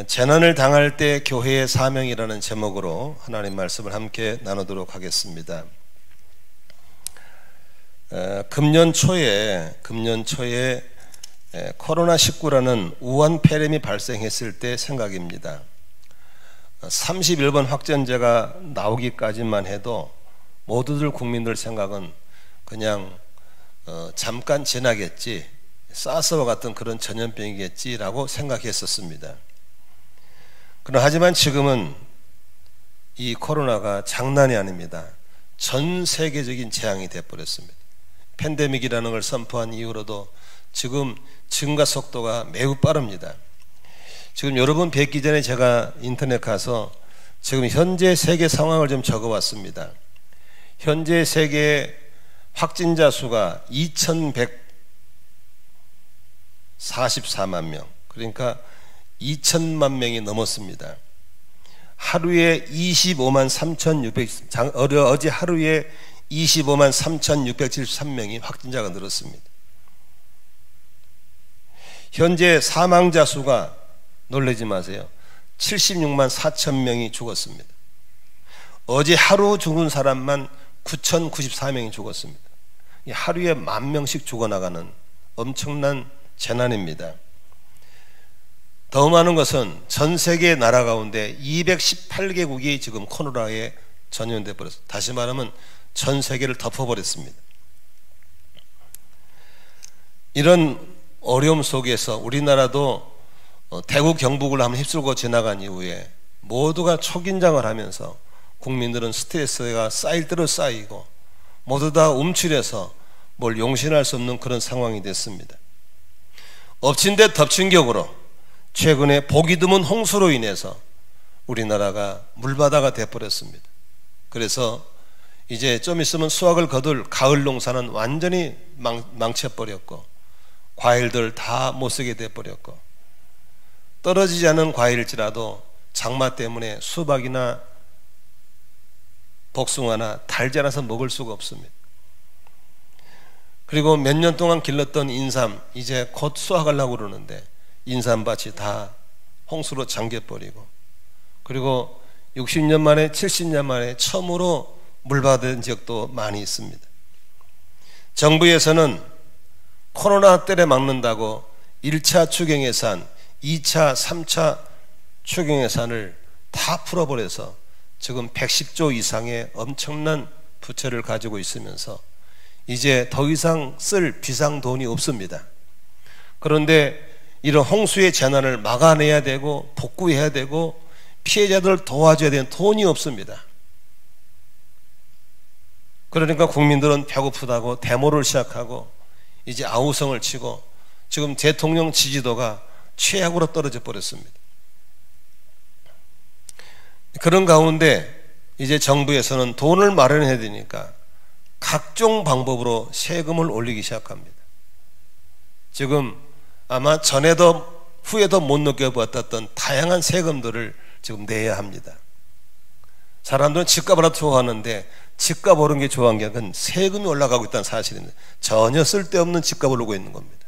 재난을 당할 때 교회의 사명이라는 제목으로 하나님 말씀을 함께 나누도록 하겠습니다. 금년 초에 코로나19라는 우한 폐렴이 발생했을 때 생각입니다. 31번 확진자가 나오기까지만 해도 모두들 국민들 생각은 그냥 잠깐 지나겠지, 사스와 같은 그런 전염병이겠지라고 생각했었습니다. 하지만 지금은 이 코로나가 장난이 아닙니다. 전 세계적인 재앙이 되어버렸습니다. 팬데믹이라는 걸 선포한 이후로도 지금 증가 속도가 매우 빠릅니다. 지금 여러분 뵙기 전에 제가 인터넷 가서 지금 현재 세계 상황을 좀 적어봤습니다. 현재 세계 확진자 수가 2144만 명, 그러니까 2천만 명이 넘었습니다. 하루에 25만 3,600, 어제 하루에 25만 3,673명이 확진자가 늘었습니다. 현재 사망자 수가, 놀라지 마세요, 76만 4천 명이 죽었습니다. 어제 하루 죽은 사람만 9,094명이 죽었습니다. 하루에 10,000명씩 죽어나가는 엄청난 재난입니다. 더 많은 것은 전 세계 나라 가운데 218개국이 지금 코로나에 전염돼 버렸습니다. 다시 말하면 전 세계를 덮어버렸습니다. 이런 어려움 속에서 우리나라도 대구 경북을 한번 휩쓸고 지나간 이후에 모두가 초긴장을 하면서 국민들은 스트레스가 쌓일 대로 쌓이고 모두 다 움츠려서 뭘 용신할 수 없는 그런 상황이 됐습니다. 엎친 데 덮친 격으로 최근에 보기 드문 홍수로 인해서 우리나라가 물바다가 되어버렸습니다. 그래서 이제 좀 있으면 수확을 거둘 가을 농사는 완전히 망쳐버렸고, 과일들 다 못쓰게 되어버렸고, 떨어지지 않은 과일일지라도 장마 때문에 수박이나 복숭아나 달지 않아서 먹을 수가 없습니다. 그리고 몇 년 동안 길렀던 인삼, 이제 곧 수확하려고 그러는데 인삼밭이 다 홍수로 잠겨버리고, 그리고 60년 만에 70년 만에 처음으로 물받은 지역도 많이 있습니다. 정부에서는 코로나 때려 막는다고 1차 추경예산, 2차, 3차 추경예산을 다 풀어버려서 지금 110조 이상의 엄청난 부채를 가지고 있으면서 이제 더 이상 쓸 비상돈이 없습니다. 그런데 이런 홍수의 재난을 막아내야 되고 복구해야 되고 피해자들을 도와줘야 되는 돈이 없습니다. 그러니까 국민들은 배고프다고 데모를 시작하고 이제 아우성을 치고 지금 대통령 지지도가 최악으로 떨어져 버렸습니다. 그런 가운데 이제 정부에서는 돈을 마련해야 되니까 각종 방법으로 세금을 올리기 시작합니다. 지금 아마 전에도 후에도 못 느껴봤던 다양한 세금들을 지금 내야 합니다. 사람들은 집값을 좋아하는데 집값 오른 게 좋아한 게 아니라 세금이 올라가고 있다는 사실인데 전혀 쓸데없는 집값을 오르고 있는 겁니다.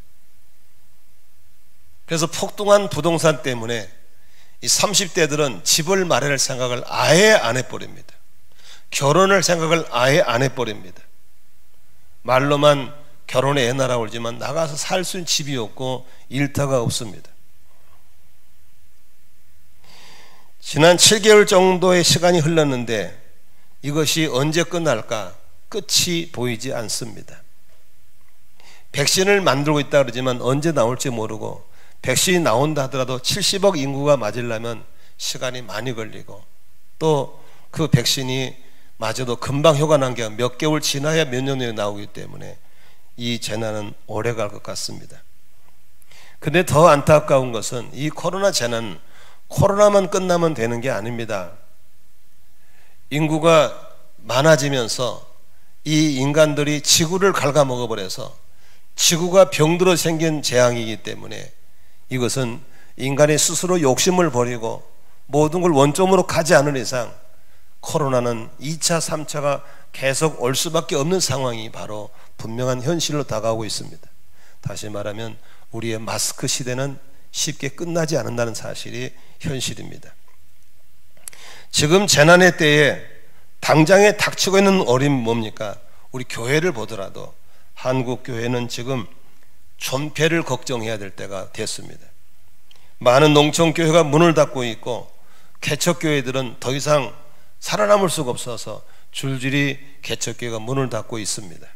그래서 폭등한 부동산 때문에 이 30대들은 집을 마련할 생각을 아예 안 해버립니다. 결혼할 생각을 아예 안 해버립니다. 말로만 결혼에 애 낳으라고 그러지만 나가서 살 수 있는 집이 없고 일터가 없습니다. 지난 7개월 정도의 시간이 흘렀는데 이것이 언제 끝날까 끝이 보이지 않습니다. 백신을 만들고 있다 그러지만 언제 나올지 모르고, 백신이 나온다 하더라도 70억 인구가 맞으려면 시간이 많이 걸리고, 또 그 백신이 맞아도 금방 효과 난 게 몇 개월 지나야 몇 년 후에 나오기 때문에 이 재난은 오래 갈 것 같습니다. 근데 더 안타까운 것은 이 코로나 재난, 코로나만 끝나면 되는 게 아닙니다. 인구가 많아지면서 이 인간들이 지구를 갉아먹어버려서 지구가 병들어 생긴 재앙이기 때문에 이것은 인간이 스스로 욕심을 버리고 모든 걸 원점으로 가지 않은 이상 코로나는 2차, 3차가 계속 올 수밖에 없는 상황이 바로 분명한 현실로 다가오고 있습니다. 다시 말하면 우리의 마스크 시대는 쉽게 끝나지 않는다는 사실이 현실입니다. 지금 재난의 때에 당장에 닥치고 있는 어려움이 뭡니까? 우리 교회를 보더라도 한국 교회는 지금 존폐를 걱정해야 될 때가 됐습니다. 많은 농촌교회가 문을 닫고 있고 개척교회들은 더 이상 살아남을 수가 없어서 줄줄이 개척교회가 문을 닫고 있습니다.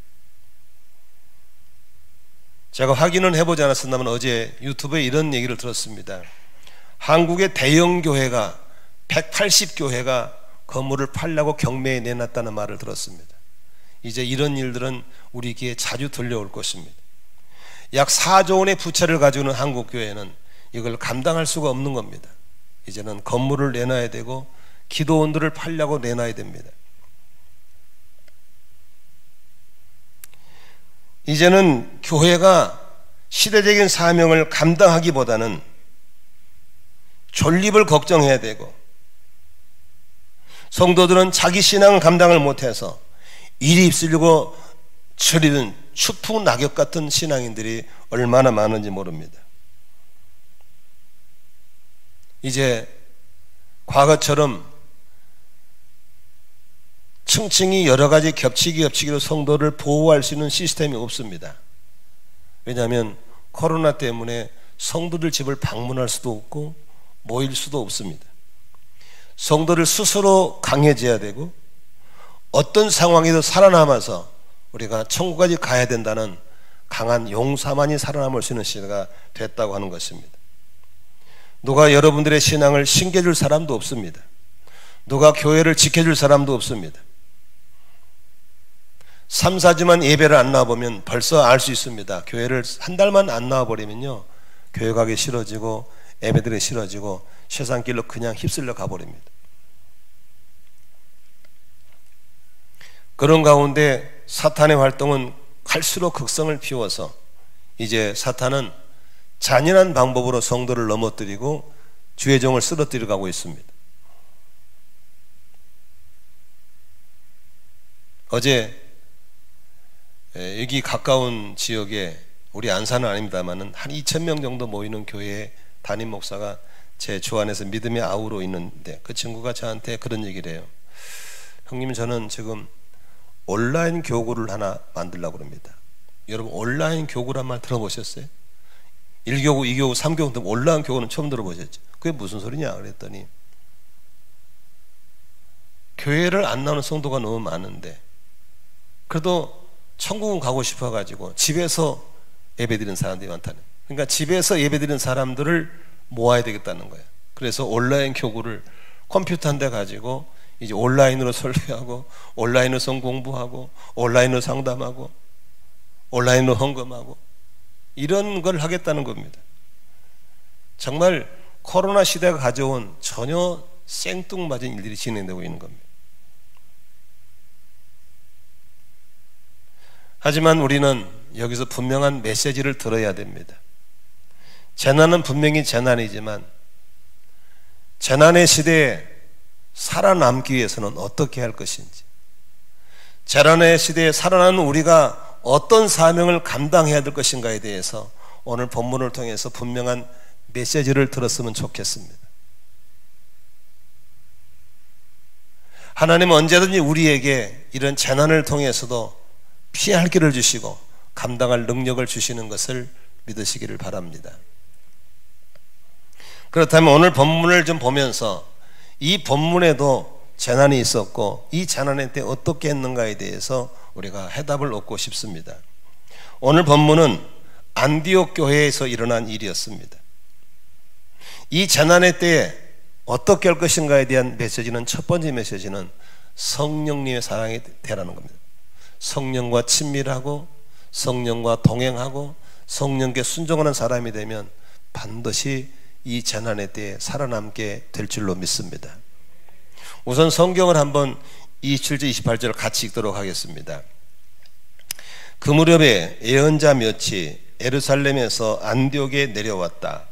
제가 확인은 해보지 않았습니다만 어제 유튜브에 이런 얘기를 들었습니다. 한국의 대형 교회가 180교회가 건물을 팔려고 경매에 내놨다는 말을 들었습니다. 이제 이런 일들은 우리 귀에 자주 들려올 것입니다. 약 4조 원의 부채를 가지고 있는 한국 교회는 이걸 감당할 수가 없는 겁니다. 이제는 건물을 내놔야 되고 기도원들을 팔려고 내놔야 됩니다. 이제는 교회가 시대적인 사명을 감당하기보다는 존립을 걱정해야 되고, 성도들은 자기 신앙을 감당을 못해서 이리 입쓰려고 저리는 추풍 낙엽 같은 신앙인들이 얼마나 많은지 모릅니다. 이제 과거처럼 층층이 여러 가지 겹치기로 성도를 보호할 수 있는 시스템이 없습니다. 왜냐하면 코로나 때문에 성도들 집을 방문할 수도 없고 모일 수도 없습니다. 성도를 스스로 강해져야 되고 어떤 상황에도 살아남아서 우리가 천국까지 가야 된다는 강한 용사만이 살아남을 수 있는 시대가 됐다고 하는 것입니다. 누가 여러분들의 신앙을 신겨줄 사람도 없습니다. 누가 교회를 지켜줄 사람도 없습니다. 3, 4주만 예배를 안 나와보면 벌써 알 수 있습니다. 교회를 한 달만 안 나와버리면요, 교회 가기 싫어지고 예배드리기 싫어지고 세상길로 그냥 휩쓸려 가버립니다. 그런 가운데 사탄의 활동은 갈수록 극성을 피워서 이제 사탄은 잔인한 방법으로 성도를 넘어뜨리고 주의 종을 쓰러뜨려 가고 있습니다. 어제 여기 가까운 지역에, 우리 안산은 아닙니다만은 한 2,000명 정도 모이는 교회의 담임 목사가 제 주 안에서 믿음의 아우로 있는데, 그 친구가 저한테 그런 얘기를 해요. 형님, 저는 지금 온라인 교구를 하나 만들려고 합니다. 여러분, 온라인 교구란 말 들어보셨어요? 1교구, 2교구, 3교구 등 온라인 교구는 처음 들어보셨죠? 그게 무슨 소리냐 그랬더니, 교회를 안 나오는 성도가 너무 많은데 그래도 천국은 가고 싶어가지고 집에서 예배드리는 사람들이 많다는, 그러니까 집에서 예배드리는 사람들을 모아야 되겠다는 거예요. 그래서 온라인 교구를 컴퓨터 한 대 가지고 이제 온라인으로 설교하고 온라인으로 성 공부하고 온라인으로 상담하고 온라인으로 헌금하고 이런 걸 하겠다는 겁니다. 정말 코로나 시대가 가져온 전혀 생뚱맞은 일들이 진행되고 있는 겁니다. 하지만 우리는 여기서 분명한 메시지를 들어야 됩니다. 재난은 분명히 재난이지만 재난의 시대에 살아남기 위해서는 어떻게 할 것인지, 재난의 시대에 살아나는 우리가 어떤 사명을 감당해야 될 것인가에 대해서 오늘 본문을 통해서 분명한 메시지를 들었으면 좋겠습니다. 하나님은 언제든지 우리에게 이런 재난을 통해서도 피할 길을 주시고 감당할 능력을 주시는 것을 믿으시기를 바랍니다. 그렇다면 오늘 본문을 좀 보면서 이 본문에도 재난이 있었고 이 재난의 때 어떻게 했는가에 대해서 우리가 해답을 얻고 싶습니다. 오늘 본문은 안디옥 교회에서 일어난 일이었습니다. 이 재난의 때에 어떻게 할 것인가에 대한 메시지는, 첫 번째 메시지는 성령님의 사랑이 되라는 겁니다. 성령과 친밀하고 성령과 동행하고 성령께 순종하는 사람이 되면 반드시 이 재난의 때에 살아남게 될 줄로 믿습니다. 우선 성경을 한번 27절 28절을 같이 읽도록 하겠습니다. 그 무렵에 예언자 몇이 예루살렘에서 안디옥에 내려왔다.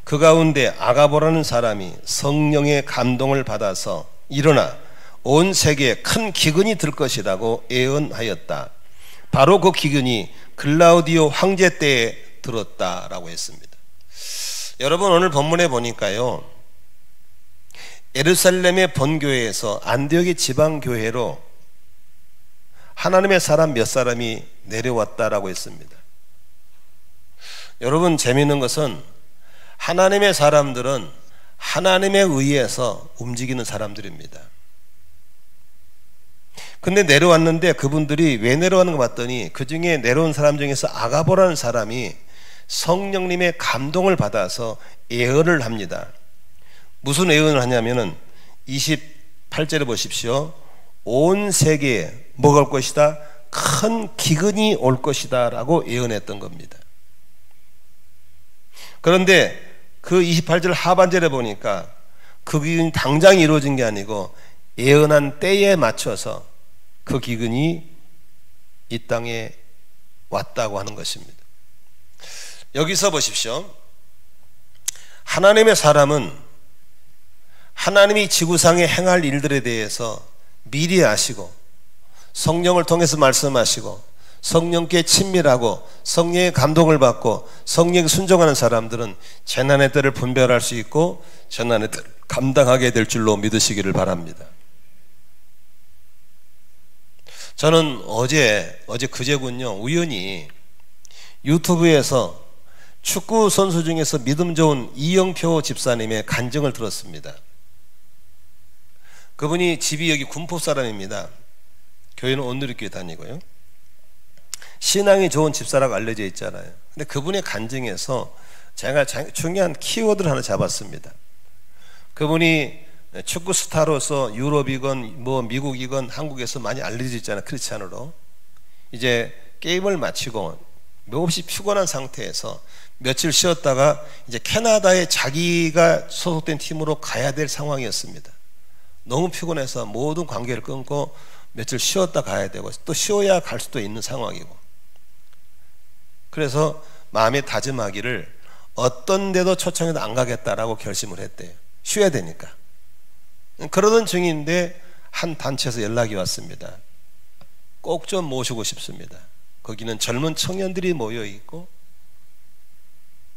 그 가운데 아가보라는 사람이 성령의 감동을 받아서 일어나 온 세계에 큰 기근이 들 것이라고 예언하였다. 바로 그 기근이 글라우디오 황제 때에 들었다라고 했습니다. 여러분 오늘 본문에 보니까요, 예루살렘의 본교회에서 안디옥의 지방교회로 하나님의 사람 몇 사람이 내려왔다라고 했습니다. 여러분 재미있는 것은 하나님의 사람들은 하나님에 의해서 움직이는 사람들입니다. 근데 내려왔는데 그분들이 왜 내려왔는 거 봤더니 그 중에 내려온 사람 중에서 아가보라는 사람이 성령님의 감동을 받아서 예언을 합니다. 무슨 예언을 하냐면은 28절에 보십시오. 온 세계에 뭐가 올 것이다? 큰 기근이 올 것이다 라고 예언했던 겁니다. 그런데 그 28절 하반절에 보니까 그 기근이 당장 이루어진 게 아니고 예언한 때에 맞춰서 그 기근이 이 땅에 왔다고 하는 것입니다. 여기서 보십시오. 하나님의 사람은 하나님이 지구상에 행할 일들에 대해서 미리 아시고 성령을 통해서 말씀하시고 성령께 친밀하고 성령의 감동을 받고 성령에 순종하는 사람들은 재난의 때를 분별할 수 있고 재난의 때를 감당하게 될 줄로 믿으시기를 바랍니다. 저는 그제군요, 우연히 유튜브에서 축구 선수 중에서 믿음 좋은 이영표 집사님의 간증을 들었습니다. 그분이 집이 여기 군포 사람입니다. 교회는 온누리교회 다니고요. 신앙이 좋은 집사라고 알려져 있잖아요. 근데 그분의 간증에서 제가 중요한 키워드를 하나 잡았습니다. 그분이 축구 스타로서 유럽이건 뭐 미국이건 한국에서 많이 알려져 있잖아요. 크리스찬으로. 이제 게임을 마치고 몹시 피곤한 상태에서 며칠 쉬었다가 이제 캐나다에 자기가 소속된 팀으로 가야 될 상황이었습니다. 너무 피곤해서 모든 관계를 끊고 며칠 쉬었다 가야 되고 또 쉬어야 갈 수도 있는 상황이고, 그래서 마음에 다짐하기를 어떤 데도 초청해도 안 가겠다라고 결심을 했대요. 쉬어야 되니까. 그러던 중인데 한 단체에서 연락이 왔습니다. 꼭 좀 모시고 싶습니다. 거기는 젊은 청년들이 모여 있고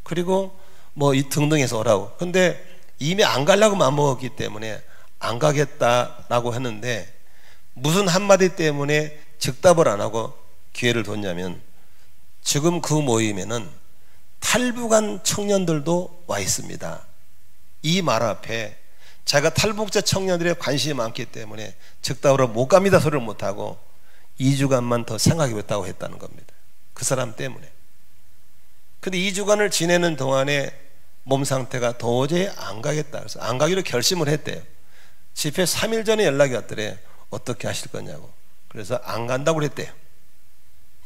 그리고 뭐 이 등등해서 오라고. 근데 이미 안 가려고 마음먹었기 때문에 안 가겠다라고 했는데 무슨 한마디 때문에 즉답을 안 하고 기회를 뒀냐면, 지금 그 모임에는 탈북한 청년들도 와 있습니다. 이 말 앞에 자기가 탈북자 청년들의 관심이 많기 때문에 즉답으로 못 갑니다 소리를 못하고 2주간만 더 생각해보겠다고 했다는 겁니다. 그 사람 때문에. 근데 2주간을 지내는 동안에 몸 상태가 도저히 안 가겠다, 그래서 안 가기로 결심을 했대요. 집회 3일 전에 연락이 왔더래. 어떻게 하실 거냐고. 그래서 안 간다고 그랬대요.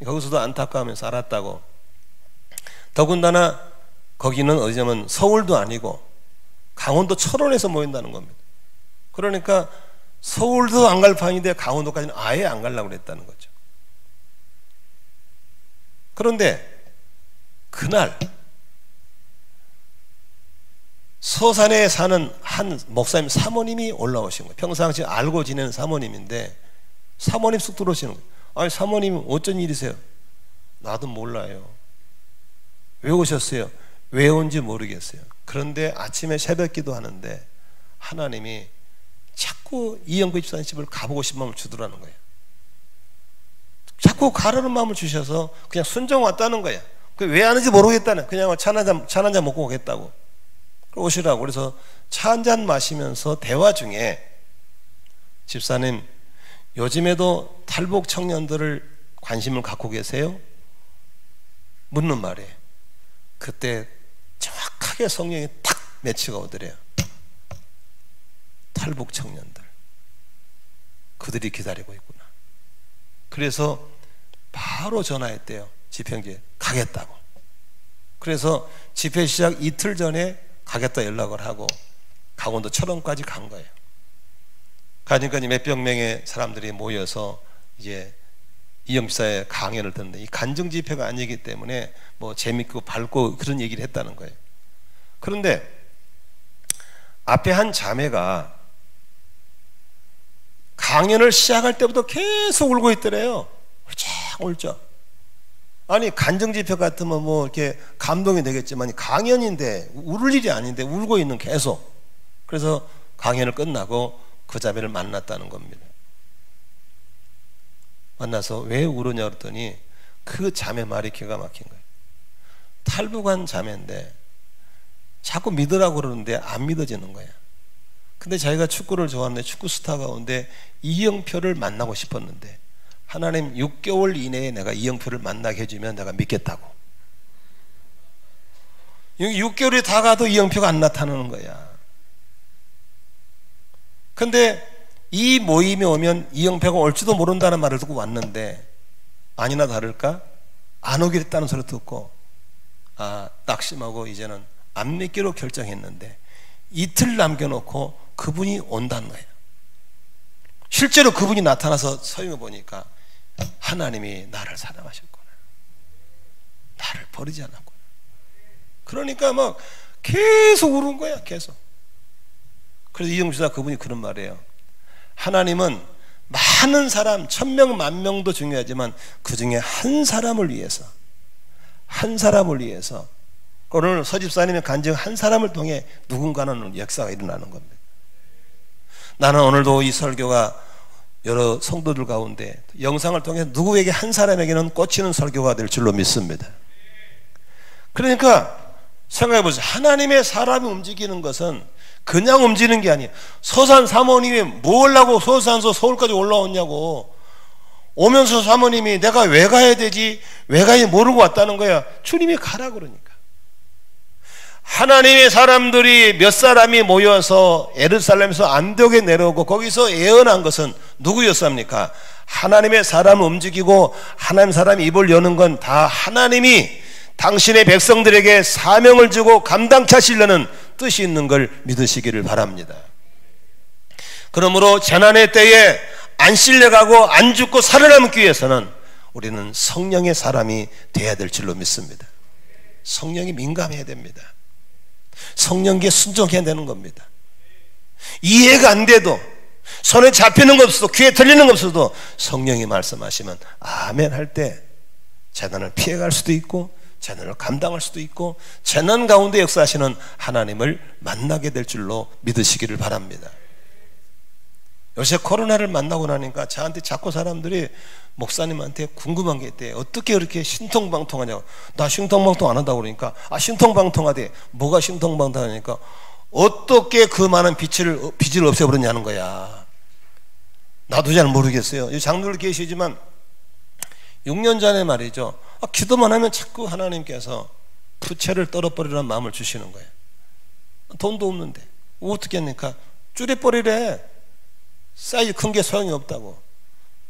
거기서도 안타까우면서 알았다고. 더군다나 거기는 어디냐면 서울도 아니고 강원도 철원에서 모인다는 겁니다. 그러니까 서울도 안 갈 판인데 강원도까지는 아예 안 가려고 그랬다는 거죠. 그런데 그날 서산에 사는 한 목사님 사모님이 올라오신 거예요. 평상시 알고 지내는 사모님인데 사모님 쑥 들어오시는 거예요. 아니 사모님 어쩐 일이세요? 나도 몰라요. 왜 오셨어요? 왜 온지 모르겠어요. 그런데 아침에 새벽기도 하는데 하나님이 자꾸 이영구 집사님 집을 가보고 싶은 마음을 주더라는 거예요. 자꾸 가려는 마음을 주셔서 그냥 순종 왔다는 거예요. 왜 하는지 모르겠다는, 그냥 차 한 잔 먹고 오겠다고 오시라고. 그래서 차 한 잔 마시면서 대화 중에 집사님 요즘에도 탈북 청년들을 관심을 갖고 계세요? 묻는 말에 그때 정확하게 성령이 탁 매치가 오더래요. 탈북 청년들, 그들이 기다리고 있구나. 그래서 바로 전화했대요. 집행지에 가겠다고. 그래서 집회 시작 이틀 전에 가겠다 연락을 하고 강원도 철원까지 간 거예요. 가니까 몇백 명의 사람들이 모여서 이제 이영집사의 강연을 듣는데, 이 간증 집회가 아니기 때문에 뭐 재밌고 밝고 그런 얘기를 했다는 거예요. 그런데 앞에 한 자매가 강연을 시작할 때부터 계속 울고 있더래요. 울쩍울쩍. 아니 간증집회 같으면 뭐 이렇게 감동이 되겠지만 강연인데 울 일이 아닌데 울고 있는 계속. 그래서 강연을 끝나고 그 자매를 만났다는 겁니다. 만나서 왜 울으냐 그랬더니 그 자매 말이 기가 막힌 거예요. 탈북한 자매인데 자꾸 믿으라고 그러는데 안 믿어지는 거야. 근데 자기가 축구를 좋아하는데 축구 스타 가운데 이영표를 만나고 싶었는데 하나님 6개월 이내에 내가 이영표를 만나게 해주면 내가 믿겠다고. 6개월이 다 가도 이영표가 안 나타나는 거야. 근데 이 모임에 오면 이영표가 올지도 모른다는 말을 듣고 왔는데 아니나 다를까 안 오기로 했다는 소리 듣고 낙심하고 이제는 안 믿기로 결정했는데 이틀 남겨놓고 그분이 온다는 거예요. 실제로 그분이 나타나서 서임해 보니까 하나님이 나를 사랑하셨구나, 나를 버리지 않았구나. 그러니까 막 계속 울은 거야, 계속. 그래서 이영주사 그분이 그런 말이에요. 하나님은 많은 사람 1000명, 10,000명도 중요하지만 그 중에 한 사람을 위해서 오늘 서집사님의 간증 한 사람을 통해 누군가는 역사가 일어나는 겁니다. 나는 오늘도 이 설교가 여러 성도들 가운데 영상을 통해 누구에게 한 사람에게는 꽂히는 설교가 될 줄로 믿습니다. 그러니까 생각해보세요. 하나님의 사람이 움직이는 것은 그냥 움직이는 게 아니에요. 서산 사모님이 뭘 하고 서산서 서울까지 올라왔냐고. 오면서 사모님이 내가 왜 가야 되지? 왜 가야 모르고 왔다는 거야. 주님이 가라 그러니까. 하나님의 사람들이 몇 사람이 모여서 예루살렘에서 안디옥에 내려오고 거기서 예언한 것은 누구였습니까? 하나님의 사람을 움직이고 하나님 사람이 입을 여는 건 다 하나님이 당신의 백성들에게 사명을 주고 감당케 하시려는 뜻이 있는 걸 믿으시기를 바랍니다. 그러므로 재난의 때에 안 실려가고 안 죽고 살아남기 위해서는 우리는 성령의 사람이 돼야 될 줄로 믿습니다. 성령이 민감해야 됩니다. 성령께 순종해야 되는 겁니다. 이해가 안 돼도 손에 잡히는 것 없어도 귀에 들리는 것 없어도 성령이 말씀하시면 아멘 할 때 재난을 피해갈 수도 있고 재난을 감당할 수도 있고 재난 가운데 역사하시는 하나님을 만나게 될 줄로 믿으시기를 바랍니다. 요새 코로나를 만나고 나니까 저한테 자꾸 사람들이 목사님한테 궁금한 게 있대. 어떻게 그렇게 신통방통하냐고. 나 신통방통 안 한다고 그러니까 신통방통하대. 뭐가 신통방통하니까 어떻게 그 많은 빚을 없애버렸냐는 거야. 나도 잘 모르겠어요. 이 장로들 계시지만 6년 전에 말이죠. 기도만 하면 자꾸 하나님께서 부채를 떨어버리라는 마음을 주시는 거예요. 돈도 없는데 어떻게 합니까? 줄여버리래. 사이즈 큰 게 소용이 없다고.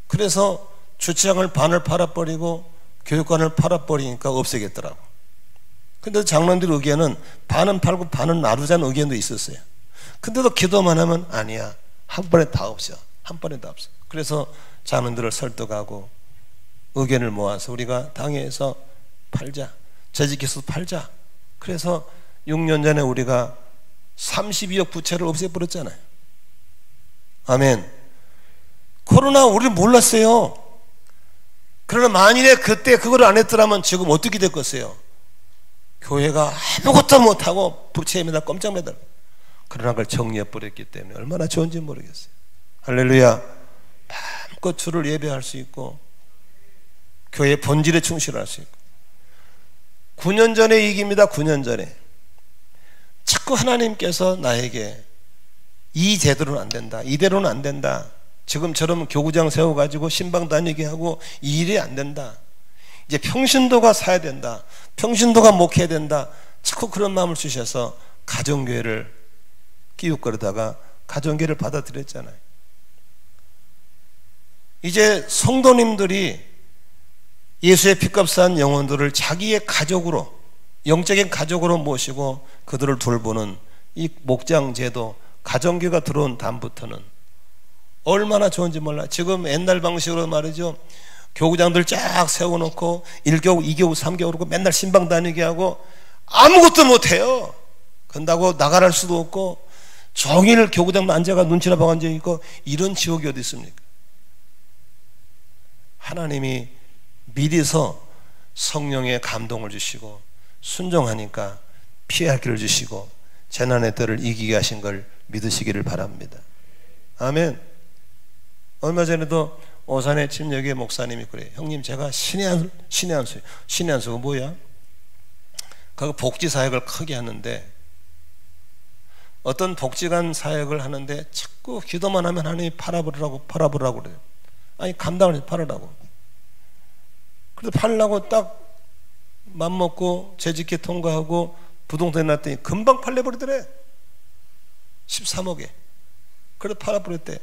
그래서 주차장을 반을 팔아버리고 교육관을 팔아버리니까 없애겠더라고. 근데 장로들 의견은 반은 팔고 반은 나누자는 의견도 있었어요. 근데도 기도만 하면 아니야, 한 번에 다 없어. 한 번에 다 없어. 그래서 장로들을 설득하고 의견을 모아서 우리가 당회에서 팔자, 재직해서 팔자. 그래서 6년 전에 우리가 32억 부채를 없애버렸잖아요. 아멘. 코로나 우리는 몰랐어요. 그러나 만일에 그때 그걸 안 했더라면 지금 어떻게 됐겠어요? 교회가 아무것도 못하고 부채에 매달 꼼짝 매달. 그러나 그걸 정리해버렸기 때문에 얼마나 좋은지 모르겠어요. 할렐루야. 마음껏 주를 예배할 수 있고 교회의 본질에 충실할 수 있고. 9년 전의 얘기입니다. 9년 전에 자꾸 하나님께서 나에게 이 제도로는 안 된다, 이대로는 안 된다, 지금처럼 교구장 세워가지고 신방 다니게 하고 이 일이 안 된다, 이제 평신도가 사야 된다, 평신도가 목해야 된다, 자꾸 그런 마음을 주셔서 가정교회를 끼웃거리다가 가정교회를 받아들였잖아요. 이제 성도님들이 예수의 피값 산 영혼들을 자기의 가족으로, 영적인 가족으로 모시고 그들을 돌보는 이 목장 제도, 가정교회가 들어온 다음부터는 얼마나 좋은지 몰라. 지금 옛날 방식으로 말이죠, 교구장들 쫙 세워놓고 1교구, 2교구, 3교구로 맨날 신방 다니게 하고 아무것도 못해요. 그런다고 나가랄 수도 없고 종일 교구장만 앉아가 눈치나 보고 앉아있고 이런 지옥이 어디 있습니까? 하나님이 미리서 성령의 감동을 주시고 순종하니까 피할 길을 주시고 재난의 때를 이기게 하신 걸 믿으시기를 바랍니다. 아멘. 얼마 전에도 오산의 침례교회 목사님이 그래요. 형님, 제가 신의 한수가 뭐야? 그 복지 사역을 크게 하는데, 어떤 복지관 사역을 하는데 자꾸 기도만 하면 하나님이 팔아보라고 그래요. 아니, 감당을 해서 팔으라고. 그래서 팔려고 딱 맘먹고 재직회 통과하고 부동산에 놨더니 금방 팔려버리더래. 13억에. 그래서 팔아버렸대.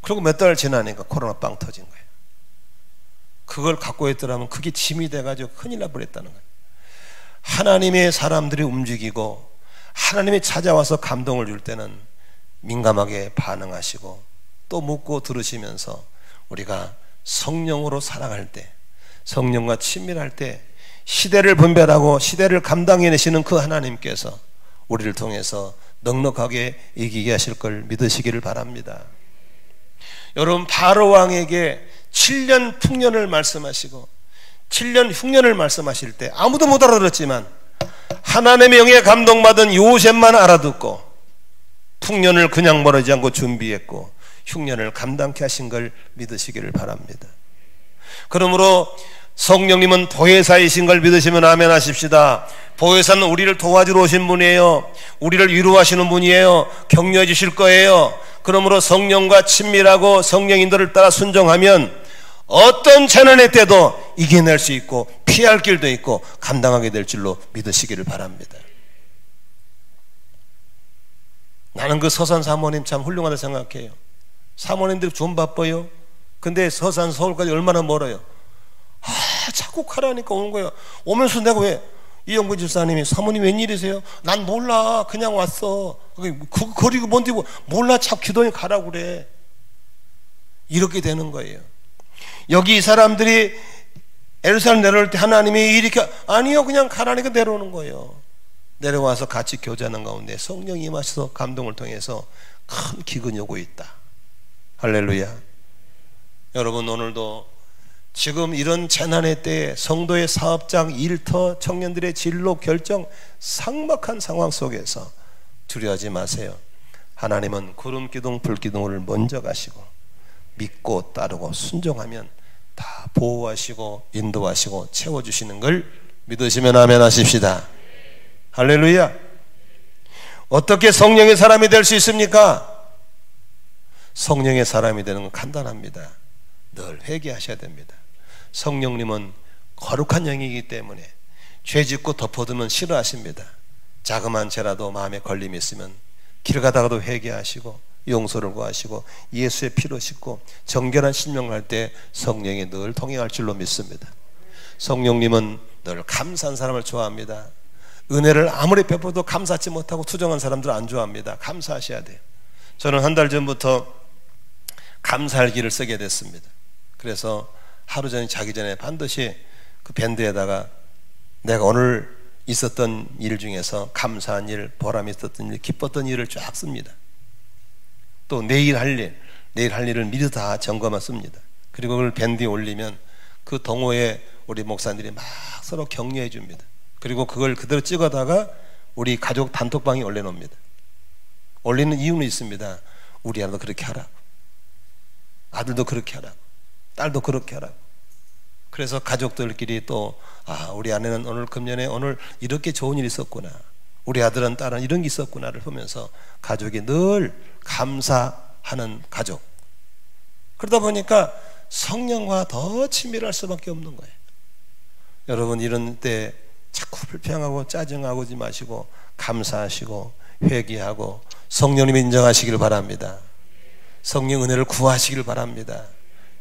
그리고 몇 달 지나니까 코로나 빵 터진 거예요. 그걸 갖고 있더라면 그게 짐이 돼가지고 큰일 나버렸다는 거예요. 하나님의 사람들이 움직이고 하나님이 찾아와서 감동을 줄 때는 민감하게 반응하시고 또 묻고 들으시면서 우리가 성령으로 살아갈 때, 성령과 친밀할 때 시대를 분별하고 시대를 감당해내시는 그 하나님께서 우리를 통해서 넉넉하게 이기게 하실 걸 믿으시기를 바랍니다. 여러분, 바로 왕에게 7년 풍년을 말씀하시고 7년 흉년을 말씀하실 때 아무도 못 알아들었지만 하나님의 영에 감동받은 요셉만 알아듣고 풍년을 그냥 멀어지지 않고 준비했고 흉년을 감당케 하신 걸 믿으시기를 바랍니다. 그러므로 성령님은 보혜사이신 걸 믿으시면 아멘 하십시다. 보혜사는 우리를 도와주러 오신 분이에요. 우리를 위로하시는 분이에요. 격려해 주실 거예요. 그러므로 성령과 친밀하고 성령 인도를 따라 순종하면 어떤 재난의 때도 이겨낼 수 있고 피할 길도 있고 감당하게 될 줄로 믿으시기를 바랍니다. 나는 그 서산 사모님 참 훌륭하다 생각해요. 사모님들 좀 바빠요. 근데 서산 서울까지 얼마나 멀어요. 자꾸 가라니까 오는 거예요. 오면서 내가 왜 이영구 집사님이 사모님 웬일이세요? 난 몰라, 그냥 왔어. 그 거리가 뭔데 몰라, 자꾸 기도니 가라고 그래. 이렇게 되는 거예요. 여기 이 사람들이 예루살렘 내려올 때 하나님이 이렇게 아니요, 그냥 가라니까 내려오는 거예요. 내려와서 같이 교제하는 가운데 성령이 임하셔서 감동을 통해서 큰 기근이 오고 있다. 할렐루야. 여러분, 오늘도 지금 이런 재난의 때에 성도의 사업장, 일터, 청년들의 진로 결정 삭막한 상황 속에서 두려워하지 마세요. 하나님은 구름 기둥 불 기둥을 먼저 가시고 믿고 따르고 순종하면 다 보호하시고 인도하시고 채워주시는 걸 믿으시면 아멘 하십시다. 할렐루야. 어떻게 성령의 사람이 될 수 있습니까? 성령의 사람이 되는 건 간단합니다. 늘 회개하셔야 됩니다. 성령님은 거룩한 영이기 때문에 죄 짓고 덮어두면 싫어하십니다. 자그마한 죄라도 마음에 걸림이 있으면 길 가다가도 회개하시고 용서를 구하시고 예수의 피로 씻고 정결한 신명을 할 때 성령이 늘 통행할 줄로 믿습니다. 성령님은 늘 감사한 사람을 좋아합니다. 은혜를 아무리 베풀어도 감사하지 못하고 투정한 사람들을 안 좋아합니다. 감사하셔야 돼요. 저는 한 달 전부터 감사할 기를 쓰게 됐습니다. 그래서 하루 전에 자기 전에 반드시 그 밴드에다가 내가 오늘 있었던 일 중에서 감사한 일, 보람이 있었던 일, 기뻤던 일을 쫙 씁니다. 또 내일 할 일을 미리 다 점검해 씁니다. 그리고 그걸 밴드에 올리면 그 동호회 우리 목사님들이 막 서로 격려해 줍니다. 그리고 그걸 그대로 찍어다가 우리 가족 단톡방에 올려놓습니다. 올리는 이유는 있습니다. 우리 아들도 그렇게 하라고, 아들도 그렇게 하라고, 딸도 그렇게 하라고. 그래서 가족들끼리 또 우리 아내는 오늘 금년에 오늘 이렇게 좋은 일이 있었구나, 우리 아들은 딸은 이런 게 있었구나를 보면서 가족이 늘 감사하는 가족. 그러다 보니까 성령과 더 친밀할 수밖에 없는 거예요. 여러분, 이런 때 자꾸 불평하고 짜증하고 하지 마시고 감사하시고 회개하고 성령님 인정하시길 바랍니다. 성령 은혜를 구하시길 바랍니다.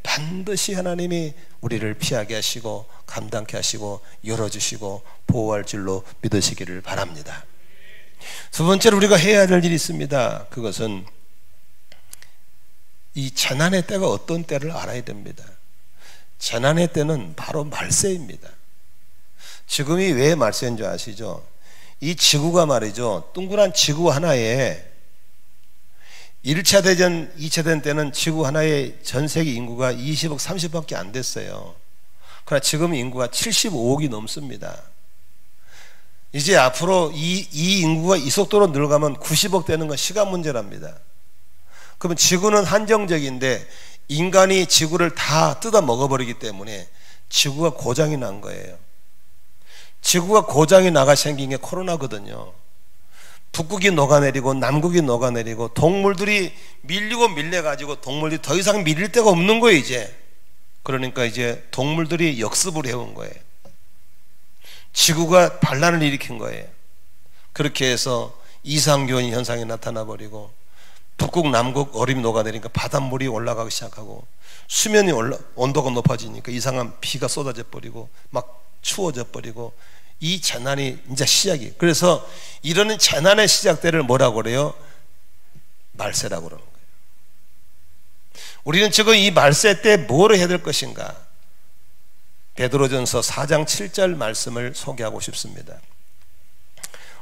반드시 하나님이 우리를 피하게 하시고 감당케 하시고 열어주시고 보호할 줄로 믿으시기를 바랍니다. 두 번째로 우리가 해야 될 일이 있습니다. 그것은 이 재난의 때가 어떤 때를 알아야 됩니다. 재난의 때는 바로 말세입니다. 지금이 왜 말세인 줄 아시죠? 이 지구가 말이죠, 둥그란 지구 하나에 1차 대전, 2차 대전 때는 지구 하나의 전 세계 인구가 20억, 30억밖에 안 됐어요. 그러나 지금 인구가 75억이 넘습니다. 이제 앞으로 이 인구가 이 속도로 늘어가면 90억 되는 건 시간 문제랍니다. 그러면 지구는 한정적인데 인간이 지구를 다 뜯어 먹어버리기 때문에 지구가 고장이 난 거예요. 지구가 고장이 나가 생긴 게 코로나거든요. 북극이 녹아내리고 남극이 녹아내리고 동물들이 밀리고 밀려가지고 동물들이 더 이상 밀릴 데가 없는 거예요 이제. 그러니까 이제 동물들이 역습을 해온 거예요. 지구가 반란을 일으킨 거예요. 그렇게 해서 이상기온 현상이 나타나 버리고 북극 남극 얼음이 녹아내리니까 바닷물이 올라가기 시작하고 수면이 온도가 높아지니까 이상한 비가 쏟아져 버리고 막 추워져 버리고 이 재난이 이제 시작이에요. 그래서 이러는 재난의 시작 때를 뭐라고 그래요? 말세라고 그러는 거예요. 우리는 지금 이 말세 때 뭘 해야 될 것인가? 베드로전서 4장 7절 말씀을 소개하고 싶습니다.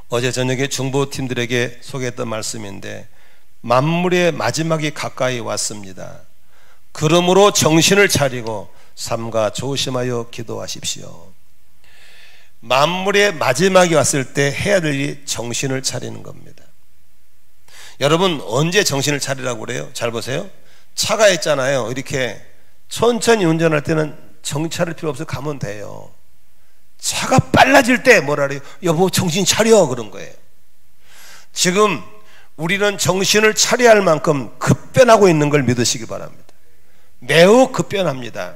어제 저녁에 중보팀들에게 소개했던 말씀인데 만물의 마지막이 가까이 왔습니다. 그러므로 정신을 차리고 삼가 조심하여 기도하십시오. 만물의 마지막이 왔을 때 해야 될 일이 정신을 차리는 겁니다. 여러분 언제 정신을 차리라고 그래요? 잘 보세요. 차가 있잖아요. 이렇게 천천히 운전할 때는 정차를 필요 없어서 가면 돼요. 차가 빨라질 때 뭐라 그래요? 여보 정신 차려 그런 거예요. 지금 우리는 정신을 차려야 할 만큼 급변하고 있는 걸 믿으시기 바랍니다. 매우 급변합니다.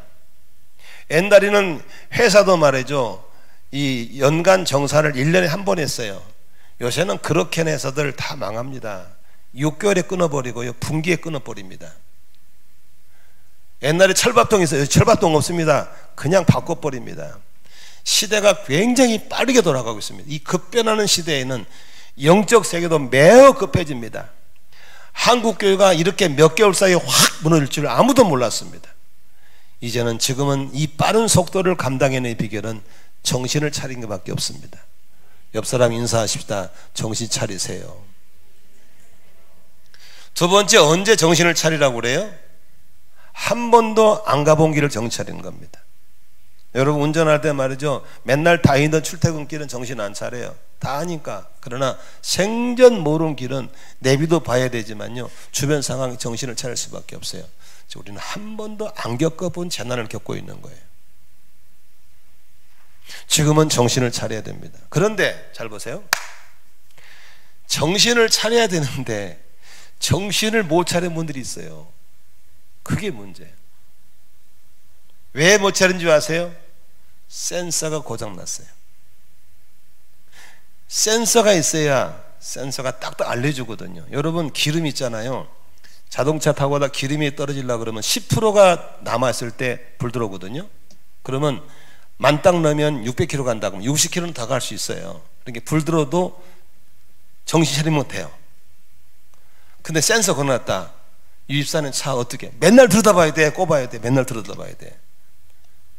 옛날에는 회사도 말이죠. 이 연간 정산을 1년에 한 번 했어요. 요새는 그렇게 해서들 다 망합니다. 6개월에 끊어버리고요. 분기에 끊어버립니다. 옛날에 철밥통이 있어요. 철밥통 없습니다. 그냥 바꿔버립니다. 시대가 굉장히 빠르게 돌아가고 있습니다. 이 급변하는 시대에는 영적 세계도 매우 급해집니다. 한국교회가 이렇게 몇 개월 사이에 확 무너질 줄 아무도 몰랐습니다. 이제는 지금은 이 빠른 속도를 감당해내는 비결은 정신을 차린 것밖에 없습니다. 옆 사람 인사하십시다. 정신 차리세요. 두 번째, 언제 정신을 차리라고 그래요? 한 번도 안 가본 길을 정신 차리는 겁니다. 여러분 운전할 때 말이죠. 맨날 다니던 출퇴근길은 정신 안 차려요. 다 아니까. 그러나 생전 모르는 길은 내비도 봐야 되지만요. 주변 상황이 정신을 차릴 수밖에 없어요. 우리는 한 번도 안 겪어본 재난을 겪고 있는 거예요. 지금은 정신을 차려야 됩니다. 그런데 잘 보세요. 정신을 차려야 되는데 정신을 못 차린 분들이 있어요. 그게 문제예요. 왜 못 차린 줄 아세요? 센서가 고장났어요. 센서가 있어야 센서가 딱딱 알려주거든요. 여러분 기름 있잖아요. 자동차 타고 가다 기름이 떨어지려고 그러면 10%가 남아있을 때 불 들어오거든요. 그러면 만땅 넣으면 600km 간다 그러면 60km는 더 갈 수 있어요. 그러니까 불 들어도 정신 차리면 못해요. 근데 센서 걸어놨다. 유입사는 차 어떻게 맨날 들여다봐야 돼. 꼽아야 돼. 맨날 들여다봐야 돼.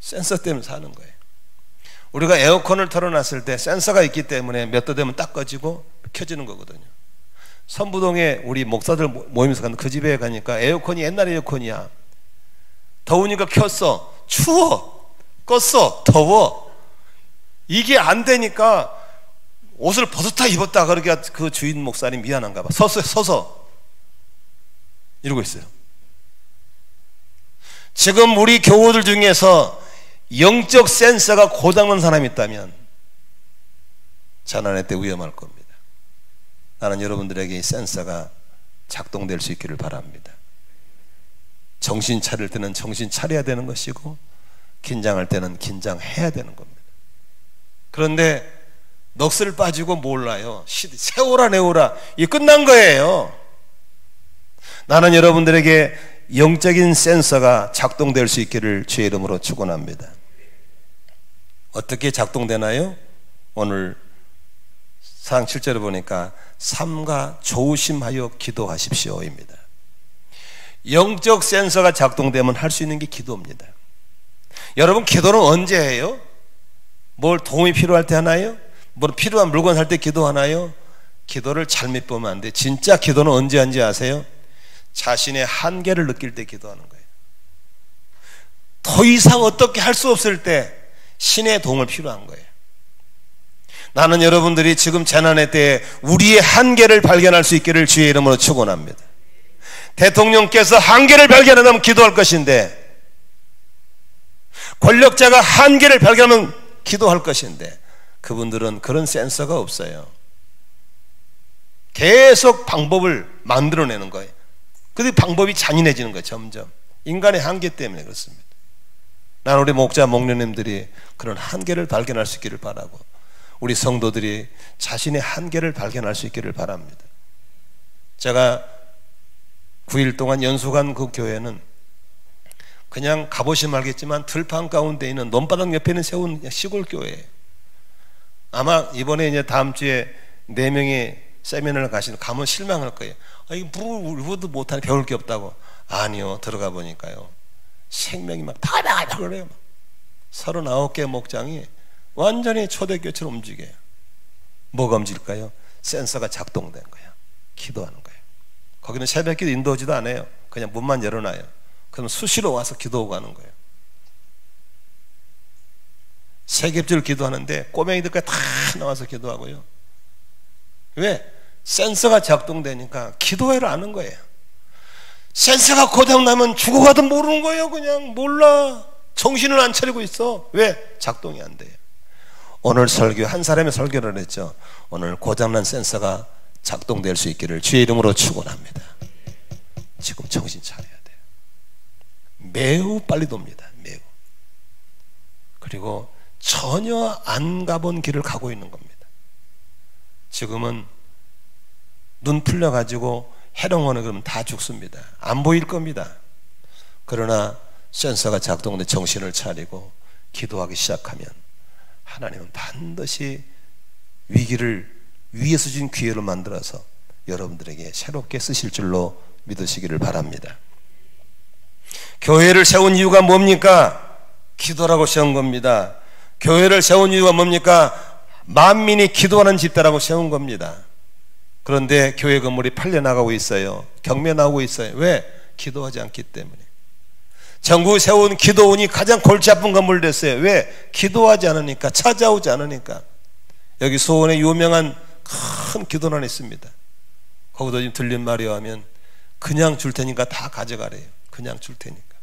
센서 때문에 사는 거예요. 우리가 에어컨을 틀어놨을 때 센서가 있기 때문에 몇 도 되면 딱 꺼지고 켜지는 거거든요. 선부동에 우리 목사들 모이면서 가는 그 집에 가니까 에어컨이 옛날 에어컨이야. 더우니까 켰어. 추워. 껐어. 더워. 이게 안 되니까 옷을 벗었다 입었다. 그러니까 그 주인 목사님 미안한가 봐. 서서 이러고 있어요. 지금 우리 교우들 중에서 영적 센서가 고장난 사람이 있다면 재난의 때 위험할 겁니다. 나는 여러분들에게 이 센서가 작동될 수 있기를 바랍니다. 정신 차릴 때는 정신 차려야 되는 것이고 긴장할 때는 긴장해야 되는 겁니다. 그런데 넋을 빠지고 몰라요. 세오라 내오라 이게 끝난 거예요. 나는 여러분들에게 영적인 센서가 작동될 수 있기를 주의 이름으로 축원합니다. 어떻게 작동되나요? 오늘 4장 7절을 보니까 삼가 조심하여 기도하십시오입니다. 영적 센서가 작동되면 할 수 있는 게 기도입니다. 여러분 기도는 언제 해요? 뭘 도움이 필요할 때 하나요? 뭐 필요한 물건 살 때 기도하나요? 기도를 잘못 보면 안 돼. 진짜 기도는 언제 하는지 아세요? 자신의 한계를 느낄 때 기도하는 거예요. 더 이상 어떻게 할 수 없을 때 신의 도움을 필요한 거예요. 나는 여러분들이 지금 재난의 때에 우리의 한계를 발견할 수 있기를 주의 이름으로 축원합니다. 대통령께서 한계를 발견하면 기도할 것인데, 권력자가 한계를 발견하면 기도할 것인데, 그분들은 그런 센서가 없어요. 계속 방법을 만들어내는 거예요. 그런데 방법이 잔인해지는 거예요. 점점 인간의 한계 때문에 그렇습니다. 나는 우리 목자 목녀님들이 그런 한계를 발견할 수 있기를 바라고, 우리 성도들이 자신의 한계를 발견할 수 있기를 바랍니다. 제가 9일 동안 연수간 그 교회는 그냥 가보시면 알겠지만 들판 가운데 있는 논바닥 옆에 있는 세운 시골 교회예요. 아마 이번에 이제 다음 주에 4명이 세미나를 가면 실망할 거예요. 물어도 못하니 배울 게 없다고. 아니요, 들어가 보니까요, 생명이 막 다다다 그래요. 39개 목장이 완전히 초대교회처럼 움직여요. 뭐가 움직일까요? 센서가 작동된 거예요. 기도하는 거예요. 거기는 새벽기도 인도하지도 않아요. 그냥 문만 열어놔요. 그럼 수시로 와서 기도하고 가는 거예요. 세겹줄 기도하는데 꼬맹이들까지 다 나와서 기도하고요. 왜? 센서가 작동되니까 기도회를 아는 거예요. 센서가 고장나면 죽어가도 모르는 거예요. 그냥 몰라. 정신을 안 차리고 있어. 왜? 작동이 안 돼요. 오늘 설교, 한 사람의 설교를 했죠. 오늘 고장난 센서가 작동될 수 있기를 주의 이름으로 축원합니다. 지금 정신 차려야 돼요. 매우 빨리 돕니다. 매우. 그리고 전혀 안 가본 길을 가고 있는 겁니다. 지금은 눈 풀려가지고 해롱원에 그러면 다 죽습니다. 안 보일 겁니다. 그러나 센서가 작동돼 정신을 차리고 기도하기 시작하면 하나님은 반드시 위에서 주신 기회를 만들어서 여러분들에게 새롭게 쓰실 줄로 믿으시기를 바랍니다. 교회를 세운 이유가 뭡니까? 기도라고 세운 겁니다. 교회를 세운 이유가 뭡니까? 만민이 기도하는 집단이라고 세운 겁니다. 그런데 교회 건물이 팔려나가고 있어요. 경매나오고 있어요. 왜? 기도하지 않기 때문에. 전국에 세운 기도원이 가장 골치 아픈 건물 됐어요. 왜? 기도하지 않으니까, 찾아오지 않으니까. 여기 소원에 유명한 큰 기도원이 있습니다. 거기도 지금 들린 말이 하면 그냥 줄 테니까 다 가져가래요. 그냥 줄 테니까.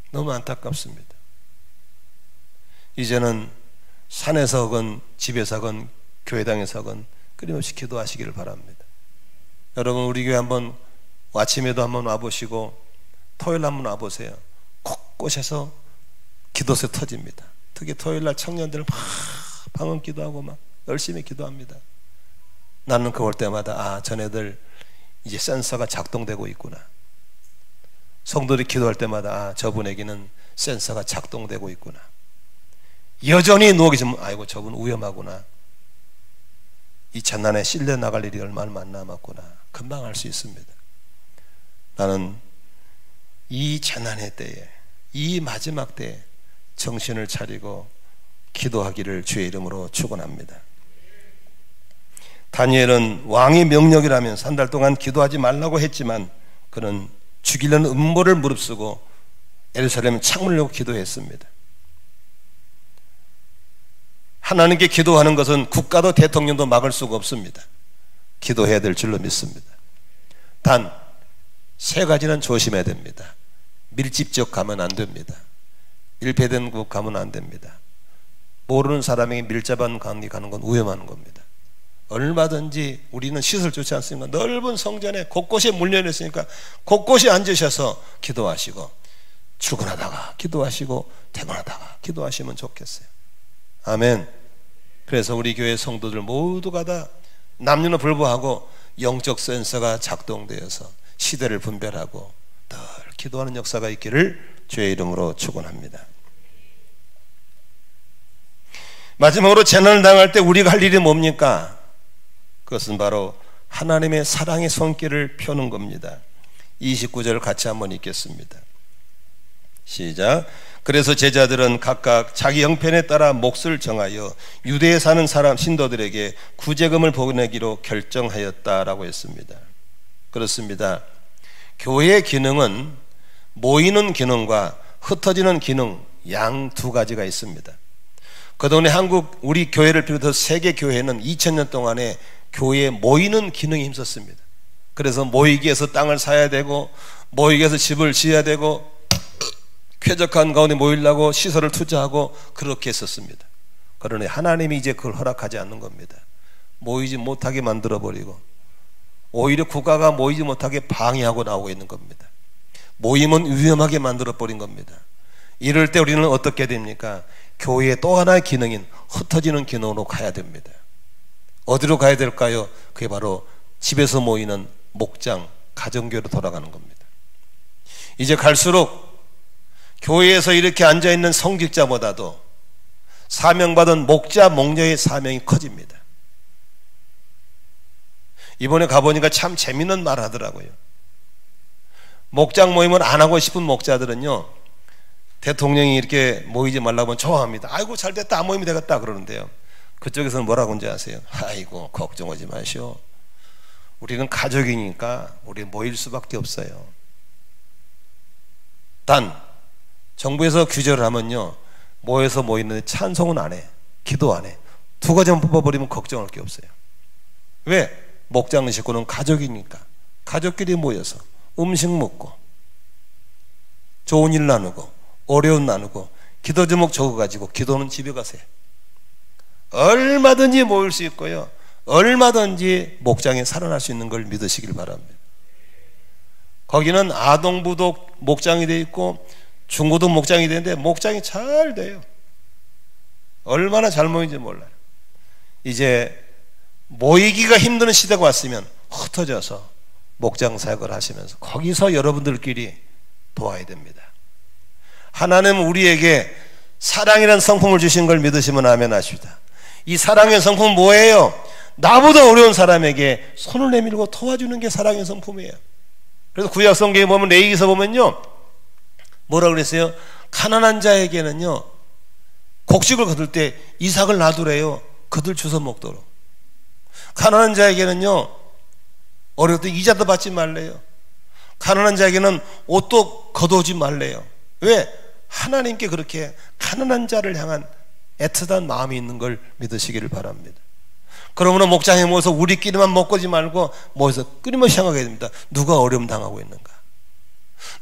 너무 안타깝습니다. 이제는 산에서건 집에서건 교회당에서건 끊임없이 기도하시기를 바랍니다. 여러분, 우리 교회 한번 아침에도 한번 와보시고 토요일 한번 와보세요. 곳곳에서 기도새 터집니다. 특히 토요일날 청년들 막 방언 기도하고 막 열심히 기도합니다. 나는 그걸 때마다 전애들 이제 센서가 작동되고 있구나. 성도들이 기도할 때마다 저분에게는 센서가 작동되고 있구나. 여전히 누워 계시면 아이고 저분 위험하구나. 이 재난에 실려 나갈 일이 얼마나 안 남았구나. 금방 알 수 있습니다. 나는 이 재난의 때에, 이 마지막 때에 정신을 차리고 기도하기를 주의 이름으로 축원합니다. 다니엘은 왕의 명령이라면서 한 달 동안 기도하지 말라고 했지만 그는 죽이려는 음모를 무릅쓰고 예루살렘 창문을 열고 기도했습니다. 하나님께 기도하는 것은 국가도 대통령도 막을 수가 없습니다. 기도해야 될 줄로 믿습니다. 단 3가지는 조심해야 됩니다. 밀집 지역 가면 안 됩니다. 밀폐된 곳 가면 안 됩니다. 모르는 사람에게 밀접한 관계 가는 건 위험한 겁니다. 얼마든지 우리는 시설 좋지 않습니까? 넓은 성전에 곳곳에 물려냈으니까 곳곳에 앉으셔서 기도하시고, 출근하다가 기도하시고 퇴근하다가 기도하시면 좋겠어요. 아멘. 그래서 우리 교회 성도들 모두가 다 남녀는 불구하고 영적 센서가 작동되어서 시대를 분별하고 늘 기도하는 역사가 있기를 주의 이름으로 축원합니다. 마지막으로 재난을 당할 때 우리가 할 일이 뭡니까? 그것은 바로 하나님의 사랑의 손길을 펴는 겁니다. 29절을 같이 한번 읽겠습니다. 시작. 그래서 제자들은 각각 자기 형편에 따라 몫을 정하여 유대에 사는 사람 신도들에게 구제금을 보내기로 결정하였다라고 했습니다. 그렇습니다. 교회의 기능은 모이는 기능과 흩어지는 기능 양 두 가지가 있습니다. 그동안에 한국 우리 교회를 비롯해서 세계 교회는 2000년 동안에 교회에 모이는 기능에 힘썼습니다. 그래서 모이기 위해서 땅을 사야 되고 모이기 위해서 집을 지어야 되고 쾌적한 가운데 모이려고 시설을 투자하고 그렇게 했었습니다. 그러나 하나님이 이제 그걸 허락하지 않는 겁니다. 모이지 못하게 만들어버리고 오히려 국가가 모이지 못하게 방해하고 나오고 있는 겁니다. 모임은 위험하게 만들어버린 겁니다. 이럴 때 우리는 어떻게 됩니까? 교회의 또 하나의 기능인 흩어지는 기능으로 가야 됩니다. 어디로 가야 될까요? 그게 바로 집에서 모이는 목장, 가정교회로 돌아가는 겁니다. 이제 갈수록 교회에서 이렇게 앉아있는 성직자보다도 사명받은 목자, 목녀의 사명이 커집니다. 이번에 가보니까 참 재밌는 말 하더라고요. 목장 모임을 안 하고 싶은 목자들은요, 대통령이 이렇게 모이지 말라고 하면 좋아합니다. 아이고 잘됐다, 안 모이면 되겠다 그러는데요, 그쪽에서는 뭐라고 하는지 아세요? 아이고 걱정하지 마시오, 우리는 가족이니까 우리 모일 수밖에 없어요. 단 정부에서 규제를 하면요, 모여서 모이는데 찬송은 안 해, 기도 안 해. 두 가지만 뽑아버리면 걱정할 게 없어요. 왜? 목장 식구는 가족이니까 가족끼리 모여서 음식 먹고 좋은 일 나누고 어려운 나누고 기도 제목 적어가지고 기도는 집에 가세요. 얼마든지 모일 수 있고요, 얼마든지 목장에 살아날 수 있는 걸 믿으시길 바랍니다. 거기는 아동부도 목장이 되어 있고 중고등 목장이 되는데 목장이 잘 돼요. 얼마나 잘 모이는지 몰라요. 이제 모이기가 힘든 시대가 왔으면 흩어져서 목장 사역을 하시면서 거기서 여러분들끼리 도와야 됩니다. 하나님은 우리에게 사랑이라는 성품을 주신 걸 믿으시면 아멘 하십니다. 이 사랑의 성품은 뭐예요? 나보다 어려운 사람에게 손을 내밀고 도와주는 게 사랑의 성품이에요. 그래서 구약 성경에 보면 레위기서 보면요, 뭐라 그랬어요? 가난한 자에게는요, 곡식을 거둘 때 이삭을 놔두래요. 그들 주워 먹도록. 가난한 자에게는요, 어려울 때 이자도 받지 말래요. 가난한 자에게는 옷도 거두지 말래요. 왜? 하나님께 그렇게 가난한 자를 향한 애틋한 마음이 있는 걸 믿으시기를 바랍니다. 그러므로 목장에 모여서 우리끼리만 먹고지 말고 모여서 끊임없이 향하게 됩니다. 누가 어려움 당하고 있는가?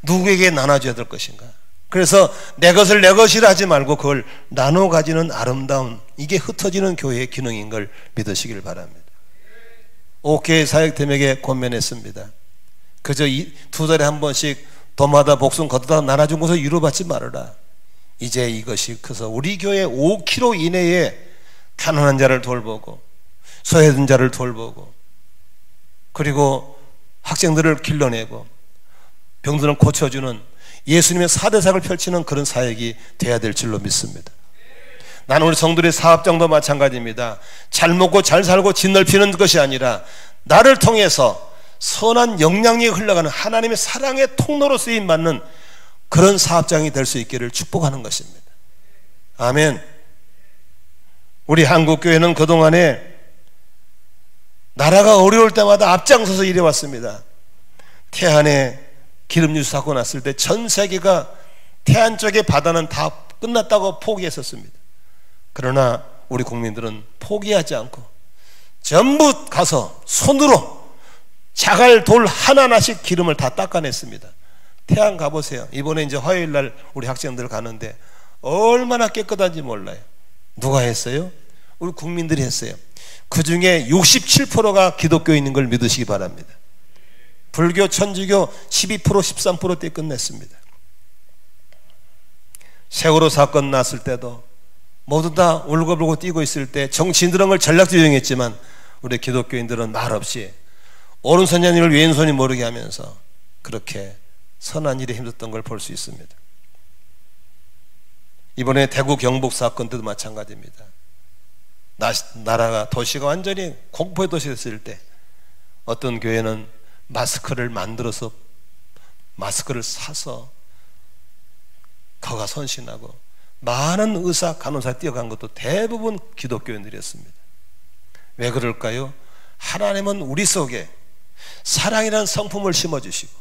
누구에게 나눠줘야 될 것인가? 그래서 내 것을 내 것이라 하지 말고 그걸 나눠 가지는 아름다운, 이게 흩어지는 교회의 기능인 걸 믿으시길 바랍니다. 옥교회 사역팀에게 권면했습니다. 그저 두 달에 한 번씩 도마다 복숭 걷다 나눠준 것을 위로받지 말아라. 이제 이것이 커서 우리 교회 5km 이내에 가난한 자를 돌보고 소외된 자를 돌보고 그리고 학생들을 길러내고 병들은 고쳐주는 예수님의 4대작을 펼치는 그런 사역이 돼야 될 줄로 믿습니다. 나는 우리 성도들의 사업장도 마찬가지입니다. 잘 먹고 잘 살고 짓넓히는 것이 아니라 나를 통해서 선한 영향력이 흘러가는 하나님의 사랑의 통로로 쓰임받는 그런 사업장이 될 수 있기를 축복하는 것입니다. 아멘. 우리 한국교회는 그동안에 나라가 어려울 때마다 앞장서서 일해왔습니다. 태안에 기름유수 사고 났을 때 전 세계가 태안 쪽의 바다는 다 끝났다고 포기했었습니다. 그러나 우리 국민들은 포기하지 않고 전부 가서 손으로 자갈 돌 하나하나씩 기름을 다 닦아냈습니다. 태안 가보세요. 이번에 이제 화요일날 우리 학생들 가는데 얼마나 깨끗한지 몰라요. 누가 했어요? 우리 국민들이 했어요. 그 중에 67%가 기독교인인 걸 믿으시기 바랍니다. 불교, 천주교 12%, 13%대 끝냈습니다. 세월호 사건 났을 때도 모두 다 울고불고 뛰고 있을 때 정치인들은 걸 전략도 이용했지만 우리 기독교인들은 말없이 오른손이 일을 왼손이 모르게 하면서 그렇게 선한 일에 힘썼던 걸 볼 수 있습니다. 이번에 대구 경북 사건 때도 마찬가지입니다. 나라가 도시가 완전히 공포의 도시 됐을 때 어떤 교회는 마스크를 만들어서 마스크를 사서 거가 선신하고 많은 의사 간호사 뛰어간 것도 대부분 기독교인들이었습니다. 왜 그럴까요? 하나님은 우리 속에 사랑이라는 성품을 심어주시고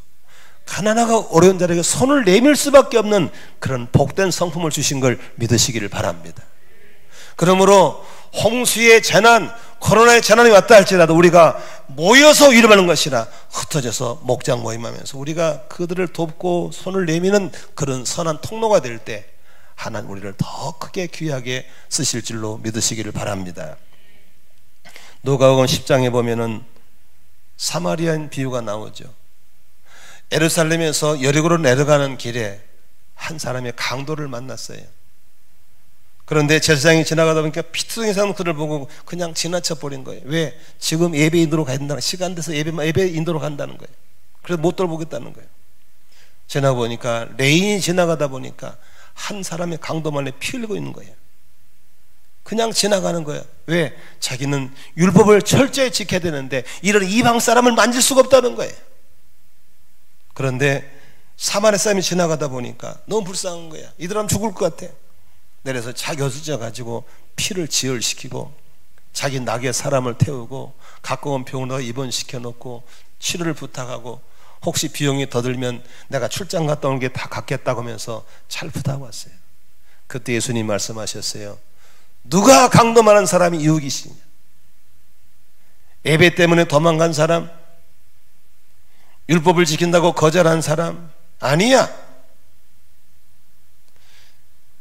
가난하고 어려운 자에게 손을 내밀 수밖에 없는 그런 복된 성품을 주신 걸 믿으시기를 바랍니다. 그러므로 홍수의 재난, 코로나의 재난이 왔다 할지라도 우리가 모여서 위로하는 것이라 흩어져서 목장 모임하면서 우리가 그들을 돕고 손을 내미는 그런 선한 통로가 될 때 하나님 우리를 더 크게 귀하게 쓰실 줄로 믿으시기를 바랍니다. 누가복음 10장에 보면은 사마리아인 비유가 나오죠. 예루살렘에서 여리고로 내려가는 길에 한 사람이 강도를 만났어요. 그런데 제사장이 지나가다 보니까 피투성이 사는 그를 보고 그냥 지나쳐 버린 거예요. 왜? 지금 예배 인도로 가야 된다는 시간 돼서 예배 인도로 간다는 거예요. 그래서 못 돌보겠다는 거예요. 지나보니까 레인이 지나가다 보니까 한 사람의 강도만에 피 흘리고 있는 거예요. 그냥 지나가는 거예요. 왜? 자기는 율법을 철저히 지켜야 되는데 이런 이방 사람을 만질 수가 없다는 거예요. 그런데 사마리아 사람이 지나가다 보니까 너무 불쌍한 거야. 이들 하면 죽을 것 같아. 내려서 자기 어수져 가지고 피를 지혈시키고 자기 낙에 사람을 태우고 가까운 병원으로 입원시켜 놓고 치료를 부탁하고 혹시 비용이 더 들면 내가 출장 갔다 오는 게 다 갚겠다고 하면서 찰프다고 왔어요. 그때 예수님 말씀하셨어요. 누가 강도 많은 사람이 이웃이시냐? 예배 때문에 도망간 사람? 율법을 지킨다고 거절한 사람? 아니야.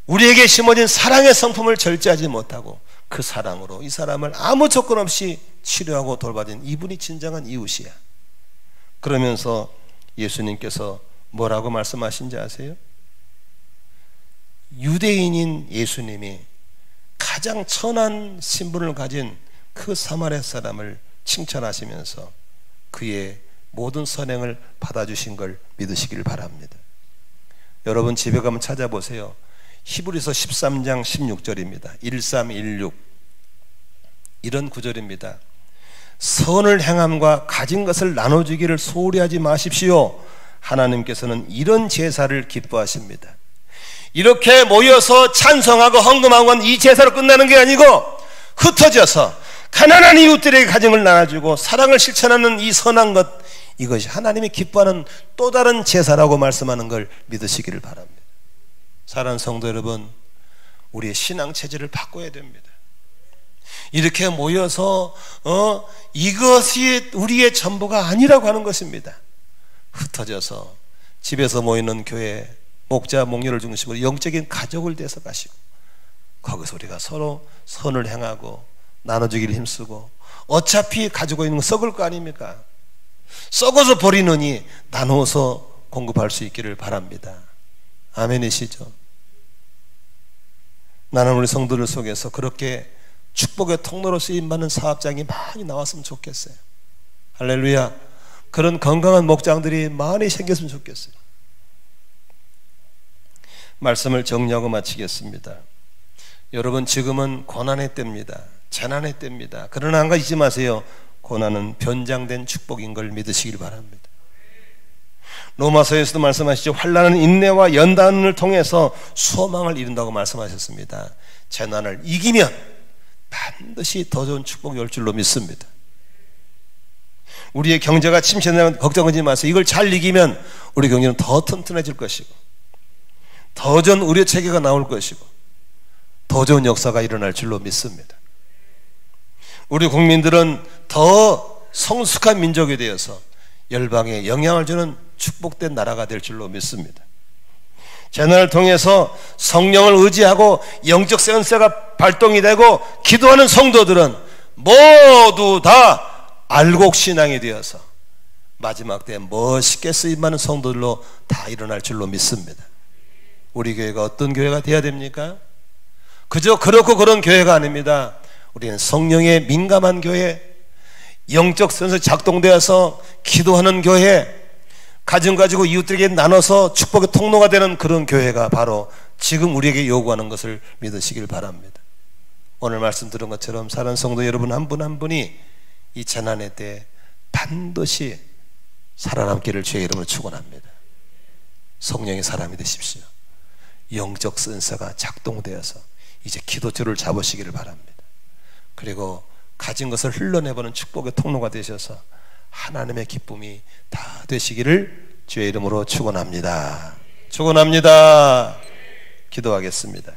우리에게 심어진 사랑의 성품을 절제하지 못하고 그 사랑으로 이 사람을 아무 조건 없이 치료하고 돌봐준 이분이 진정한 이웃이야. 그러면서 예수님께서 뭐라고 말씀하신지 아세요? 유대인인 예수님이 가장 천한 신분을 가진 그 사마리아 사람을 칭찬하시면서 그의 모든 선행을 받아주신 걸 믿으시길 바랍니다. 여러분 집에 가면 찾아보세요. 히브리서 13장 16절입니다. 1316 이런 구절입니다. 선을 행함과 가진 것을 나눠주기를 소홀히 하지 마십시오. 하나님께서는 이런 제사를 기뻐하십니다. 이렇게 모여서 찬송하고 헌금하고 건 이 제사로 끝나는 게 아니고 흩어져서 가난한 이웃들에게 가진 걸 나눠주고 사랑을 실천하는 이 선한 것, 이것이 하나님이 기뻐하는 또 다른 제사라고 말씀하는 걸 믿으시기를 바랍니다. 사랑하는 성도 여러분, 우리의 신앙 체질을 바꿔야 됩니다. 이렇게 모여서 이것이 우리의 전부가 아니라고 하는 것입니다. 흩어져서 집에서 모이는 교회, 목자, 목녀를 중심으로 영적인 가족을 돼서 가시고 거기서 우리가 서로 선을 행하고 나눠주기를 힘쓰고 어차피 가지고 있는 건 썩을 거 아닙니까? 썩어서 버리느니 나누어서 공급할 수 있기를 바랍니다. 아멘이시죠? 나는 우리 성도들 속에서 그렇게 축복의 통로로 쓰임받는 사업장이 많이 나왔으면 좋겠어요. 할렐루야. 그런 건강한 목장들이 많이 생겼으면 좋겠어요. 말씀을 정리하고 마치겠습니다. 여러분 지금은 고난의 때입니다. 재난의 때입니다. 그러나 한 가지 잊지 마세요. 고난은 변장된 축복인 걸 믿으시길 바랍니다. 로마서에서도 말씀하시죠. 환난은 인내와 연단을 통해서 소망을 이룬다고 말씀하셨습니다. 재난을 이기면 반드시 더 좋은 축복이 올 줄로 믿습니다. 우리의 경제가 침체되면 걱정하지 마세요. 이걸 잘 이기면 우리 경제는 더 튼튼해질 것이고 더 좋은 의료 체계가 나올 것이고 더 좋은 역사가 일어날 줄로 믿습니다. 우리 국민들은 더 성숙한 민족이 되어서 열방에 영향을 주는 축복된 나라가 될 줄로 믿습니다. 재난을 통해서 성령을 의지하고 영적 센서가 발동이 되고 기도하는 성도들은 모두 다 알곡신앙이 되어서 마지막 때 멋있게 쓰임받는 성도들로 다 일어날 줄로 믿습니다. 우리 교회가 어떤 교회가 돼야 됩니까? 그저 그렇고 그런 교회가 아닙니다. 우리는 성령에 민감한 교회, 영적 센서 작동되어서 기도하는 교회, 가진 가지고 이웃들에게 나눠서 축복의 통로가 되는 그런 교회가 바로 지금 우리에게 요구하는 것을 믿으시길 바랍니다. 오늘 말씀 들은 것처럼 사랑하는 성도 여러분 한 분 한 분이 이 재난의 때 반드시 살아남기를 주의 이름으로 축원합니다. 성령의 사람이 되십시오. 영적 센서가 작동되어서 이제 기도줄을 잡으시기를 바랍니다. 그리고 가진 것을 흘러내보는 축복의 통로가 되셔서 하나님의 기쁨이 다 되시기를 주의 이름으로 축원합니다. 축원합니다. 기도하겠습니다.